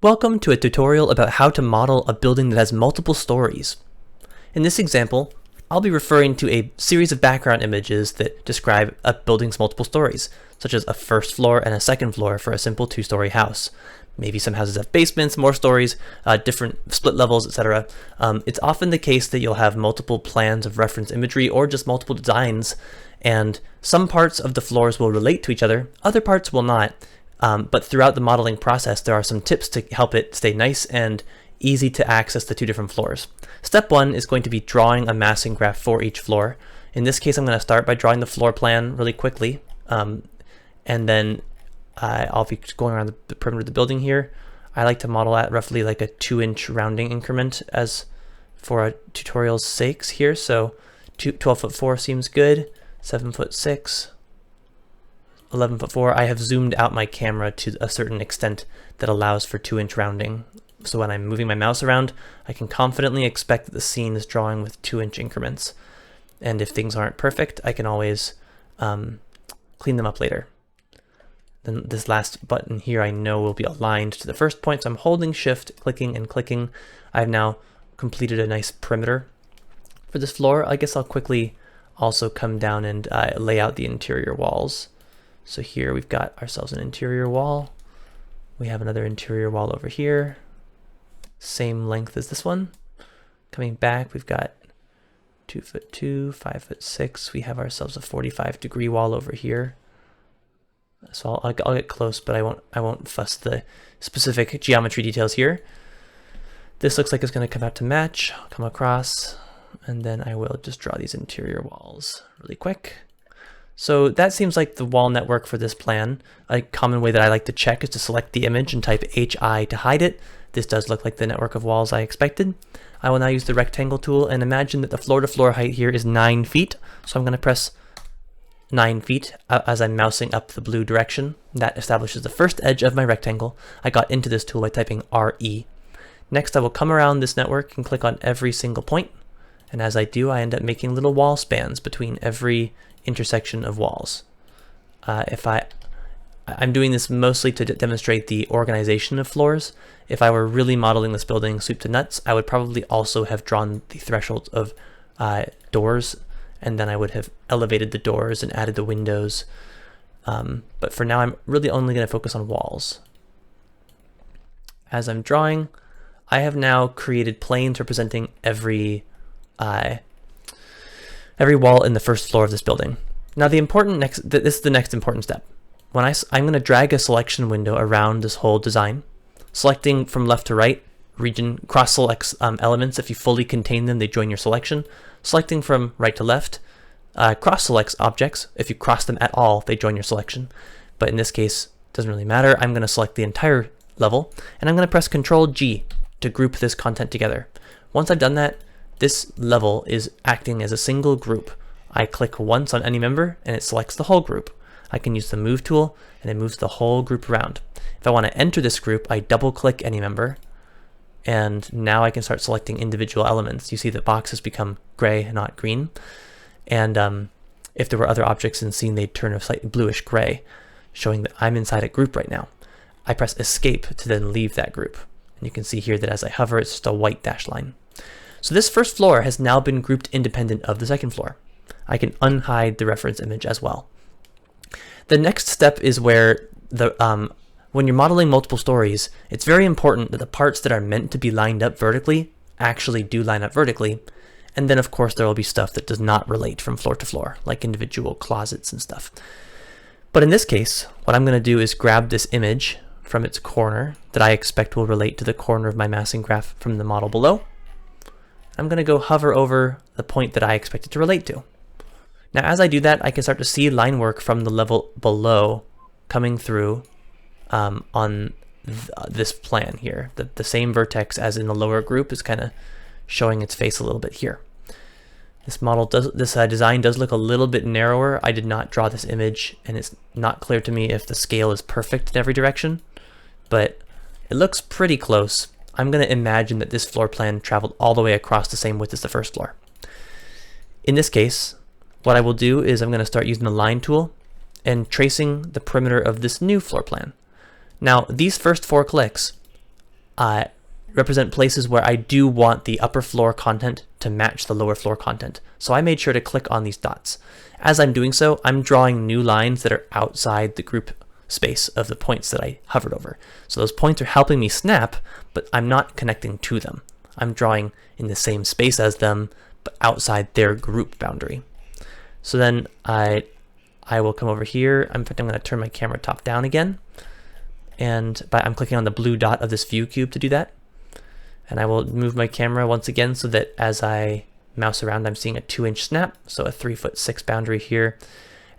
Welcome to a tutorial about how to model a building that has multiple stories. In this example, I'll be referring to a series of background images that describe a building's multiple stories, such as a first floor and a second floor for a simple two-story house. Maybe some houses have basements, more stories, different split levels, etc. It's often the case that you'll have multiple plans of reference imagery or just multiple designs, and some parts of the floors will relate to each other, other parts will not. But throughout the modeling process, there are some tips to help it stay nice and easy to access the two different floors. Step one is going to be drawing a massing graph for each floor. In this case, I'm going to start by drawing the floor plan really quickly, and then I'll be going around the perimeter of the building here. I like to model at roughly like a 2-inch rounding increment as for a tutorial's sakes here. So 12'4" seems good, 7'6". 11'4". I have zoomed out my camera to a certain extent that allows for 2-inch rounding. So when I'm moving my mouse around, I can confidently expect that the scene is drawing with 2-inch increments. And if things aren't perfect, I can always clean them up later. Then this last button here I know will be aligned to the first point, so I'm holding shift, clicking and clicking. I've now completed a nice perimeter for this floor. I guess I'll quickly also come down and lay out the interior walls. So here we've got ourselves an interior wall. We have another interior wall over here. Same length as this one. Coming back, we've got 2'2", 5'6". We have ourselves a 45-degree wall over here. So I'll get close, but I won't fuss the specific geometry details here. This looks like it's going to come out to match. I'll come across, and then I will just draw these interior walls really quick. So that seems like the wall network for this plan. A common way that I like to check is to select the image and type HI to hide it. This does look like the network of walls I expected. I will now use the rectangle tool and imagine that the floor-to-floor height here is 9 feet. So I'm going to press 9 feet as I'm mousing up the blue direction. That establishes the first edge of my rectangle. I got into this tool by typing RE. Next, I will come around this network and click on every single point. And as I do, I end up making little wall spans between every intersection of walls. I'm doing this mostly to demonstrate the organization of floors. If I were really modeling this building soup to nuts, I would probably also have drawn the thresholds of doors, and then I would have elevated the doors and added the windows. But for now, I'm really only going to focus on walls. As I'm drawing, I have now created planes representing every wall in the first floor of this building. Now this is the next important step. I'm going to drag a selection window around this whole design, selecting from left to right, region cross selects elements. If you fully contain them, they join your selection. Selecting from right to left, cross selects objects. If you cross them at all, they join your selection. But in this case, it doesn't really matter. I'm going to select the entire level, and I'm going to press Ctrl G to group this content together. Once I've done that, this level is acting as a single group. I click once on any member and it selects the whole group. I can use the move tool and it moves the whole group around. If I want to enter this group, I double click any member, and now I can start selecting individual elements. You see the box has become gray, not green. And if there were other objects in the scene, they'd turn a slightly bluish gray, showing that I'm inside a group right now. I press escape to then leave that group. And you can see here that as I hover, it's just a white dashed line. So this first floor has now been grouped independent of the second floor. I can unhide the reference image as well. The next step is where when you're modeling multiple stories, it's very important that the parts that are meant to be lined up vertically actually do line up vertically. And then of course there will be stuff that does not relate from floor to floor, like individual closets and stuff. But in this case, what I'm going to do is grab this image from its corner that I expect will relate to the corner of my massing graph from the model below. I'm going to go hover over the point that I expect it to relate to. Now as I do that, I can start to see line work from the level below coming through on this plan here. The same vertex as in the lower group is kind of showing its face a little bit here. This design does look a little bit narrower. I did not draw this image, and it's not clear to me if the scale is perfect in every direction, but it looks pretty close. I'm going to imagine that this floor plan traveled all the way across the same width as the first floor. In this case, what I will do is I'm going to start using the line tool and tracing the perimeter of this new floor plan. Now, these first 4 clicks represent places where I do want the upper floor content to match the lower floor content. So I made sure to click on these dots. As I'm doing so, I'm drawing new lines that are outside the group space of the points that I hovered over. So those points are helping me snap, but I'm not connecting to them. I'm drawing in the same space as them, but outside their group boundary. So then I will come over here. In fact, I'm going to turn my camera top down again. And I'm clicking on the blue dot of this view cube to do that. And I will move my camera once again so that as I mouse around, I'm seeing a 2-inch snap, so a 3'6" boundary here.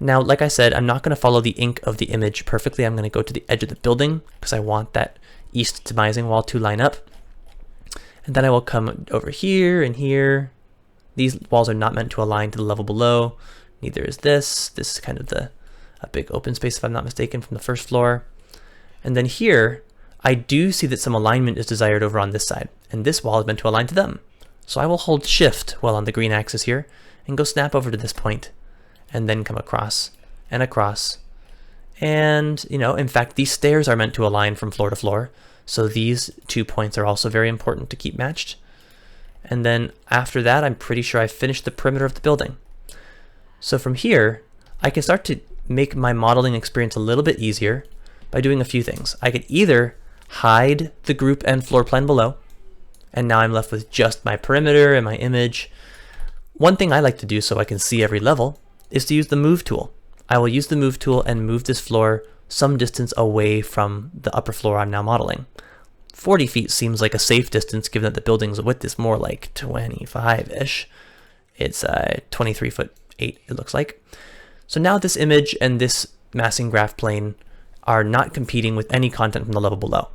Now, like I said, I'm not going to follow the ink of the image perfectly. I'm going to go to the edge of the building because I want that east demising wall to line up. And then I will come over here and here. These walls are not meant to align to the level below. Neither is this. This is kind of a big open space, if I'm not mistaken, from the first floor. And then here, I do see that some alignment is desired over on this side, and this wall is meant to align to them. So I will hold shift while on the green axis here and go snap over to this point and then come across and across. And, in fact, these stairs are meant to align from floor to floor. So these 2 points are also very important to keep matched. And then after that, I'm pretty sure I've finished the perimeter of the building. So from here, I can start to make my modeling experience a little bit easier by doing a few things. I could either hide the group and floor plan below, and now I'm left with just my perimeter and my image. One thing I like to do so I can see every level is to use the move tool. I will use the move tool and move this floor some distance away from the upper floor I'm now modeling. 40 feet seems like a safe distance given that the building's width is more like 25-ish. It's 23'8" it looks like. So now this image and this massing graph plane are not competing with any content from the level below.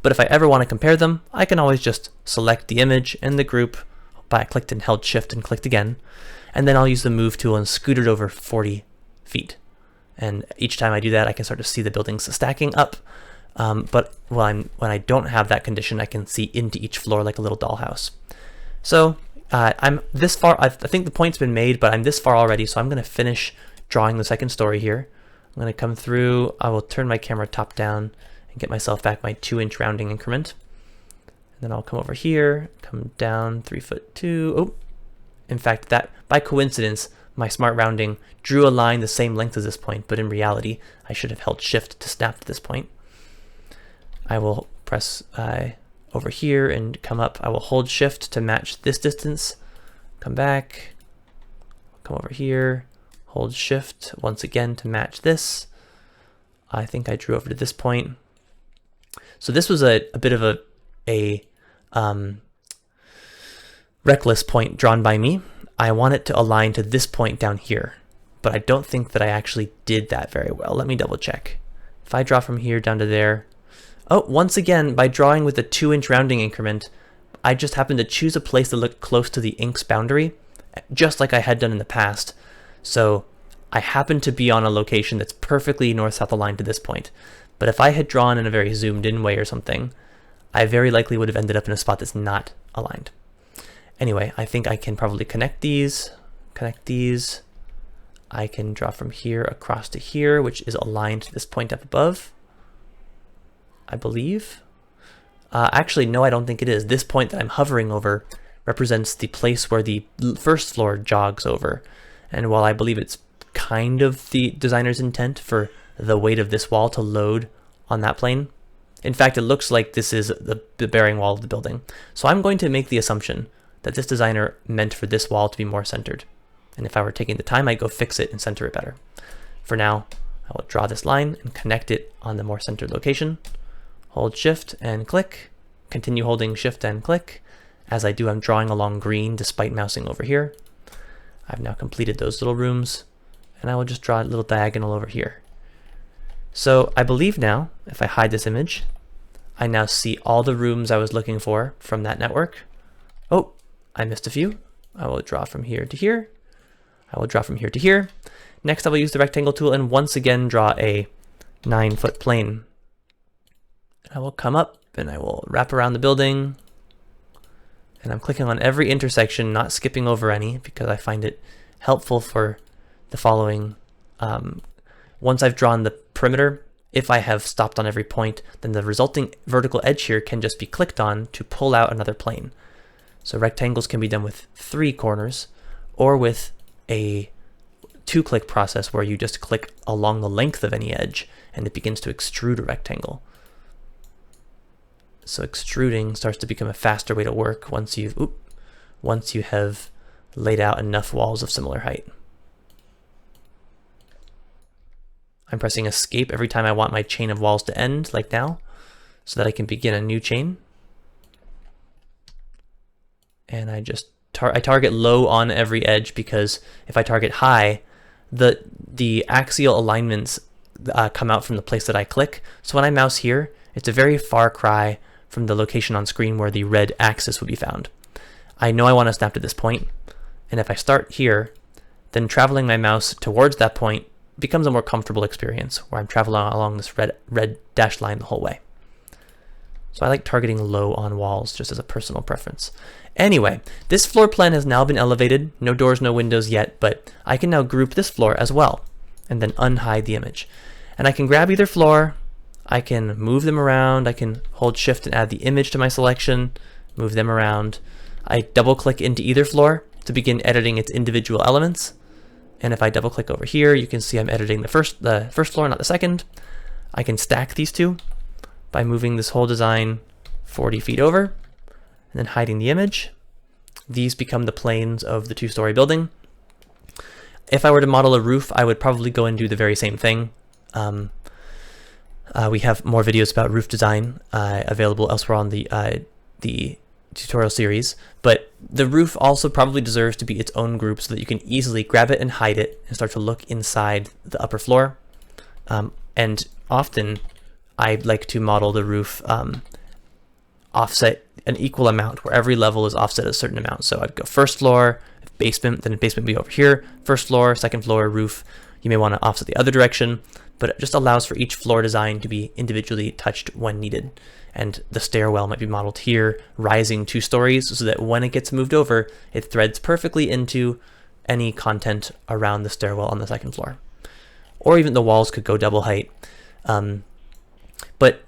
But if I ever want to compare them, I can always just select the image and the group by I clicked and held shift and clicked again, and then I'll use the move tool and scoot it over 40 feet. And each time I do that, I can start to see the buildings stacking up. But when I don't have that condition, I can see into each floor like a little dollhouse. So I'm this far. I think the point's been made, but I'm this far already, so I'm going to finish drawing the second story here. I'm going to come through. I will turn my camera top down and get myself back my 2-inch rounding increment. And then I'll come over here, come down 3'2". Oh, in fact, that by coincidence, my smart rounding drew a line the same length as this point, but in reality, I should have held shift to snap to this point. I will press over here and come up. I will hold shift to match this distance. Come back, come over here, hold shift once again to match this. I think I drew over to this point. So this was a bit of a reckless point drawn by me. I want it to align to this point down here, but I don't think that I actually did that very well. Let me double check. If I draw from here down to there, oh, once again, by drawing with a 2-inch rounding increment, I just happened to choose a place that looked close to the ink's boundary, just like I had done in the past. So I happened to be on a location that's perfectly north-south aligned to this point. But if I had drawn in a very zoomed-in way or something, I very likely would have ended up in a spot that's not aligned. Anyway, I think I can probably connect these. I can draw from here across to here, which is aligned to this point up above, I believe. Actually, no, I don't think it is. This point that I'm hovering over represents the place where the first floor jogs over. And while I believe it's kind of the designer's intent for the weight of this wall to load on that plane, in fact, it looks like this is the bearing wall of the building. So I'm going to make the assumption that this designer meant for this wall to be more centered. And if I were taking the time, I'd go fix it and center it better. For now, I will draw this line and connect it on the more centered location. Hold shift and click, continue holding shift and click. As I do, I'm drawing along green despite mousing over here. I've now completed those little rooms, and I will just draw a little diagonal over here. So I believe now, if I hide this image, I now see all the rooms I was looking for from that network. Oh, I missed a few. I will draw from here to here. I will draw from here to here. Next, I will use the rectangle tool and once again draw a 9-foot plane. I will come up and I will wrap around the building. And I'm clicking on every intersection, not skipping over any, because I find it helpful for the following. Once I've drawn the perimeter, if I have stopped on every point, then the resulting vertical edge here can just be clicked on to pull out another plane. So rectangles can be done with 3 corners or with a 2-click process where you just click along the length of any edge and it begins to extrude a rectangle. So extruding starts to become a faster way to work once you have laid out enough walls of similar height. I'm pressing escape every time I want my chain of walls to end, like now, so that I can begin a new chain. And I target low on every edge, because if I target high, the axial alignments come out from the place that I click. So when I mouse here, it's a very far cry from the location on screen where the red axis would be found. I know I want to snap to this point, and if I start here, then traveling my mouse towards that point becomes a more comfortable experience, where I'm traveling along this red dashed line the whole way. So I like targeting low on walls just as a personal preference. Anyway, this floor plan has now been elevated. No doors, no windows yet, but I can now group this floor as well and then unhide the image. And I can grab either floor, I can move them around, I can hold shift and add the image to my selection, move them around. I double click into either floor to begin editing its individual elements. And if I double click over here, you can see I'm editing the first floor, not the second. I can stack these two by moving this whole design 40 feet over and then hiding the image. These become the planes of the 2-story building. If I were to model a roof, I would probably go and do the very same thing. We have more videos about roof design available elsewhere on the tutorial series, but the roof also probably deserves to be its own group so that you can easily grab it and hide it and start to look inside the upper floor. And often I like to model the roof offset an equal amount, where every level is offset a certain amount. So I'd go first floor, basement, then the basement would be over here, first floor, second floor, roof. You may want to offset the other direction, but it just allows for each floor design to be individually touched when needed. And the stairwell might be modeled here, rising 2 stories, so that when it gets moved over, it threads perfectly into any content around the stairwell on the second floor. Or even the walls could go double height. But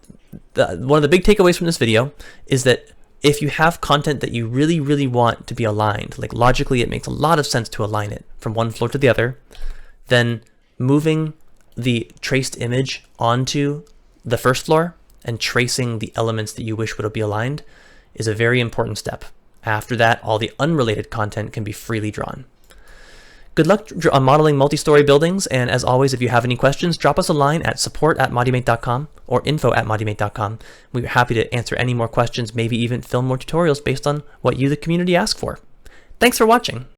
one of the big takeaways from this video is that if you have content that you really, really want to be aligned, like logically it makes a lot of sense to align it from one floor to the other, then moving the traced image onto the first floor and tracing the elements that you wish would be aligned is a very important step. After that, all the unrelated content can be freely drawn. Good luck on modeling multi-story buildings, and as always, if you have any questions, drop us a line at support@modumate.com or info@modumate.com. We're happy to answer any more questions, maybe even film more tutorials based on what you, the community, ask for. Thanks for watching.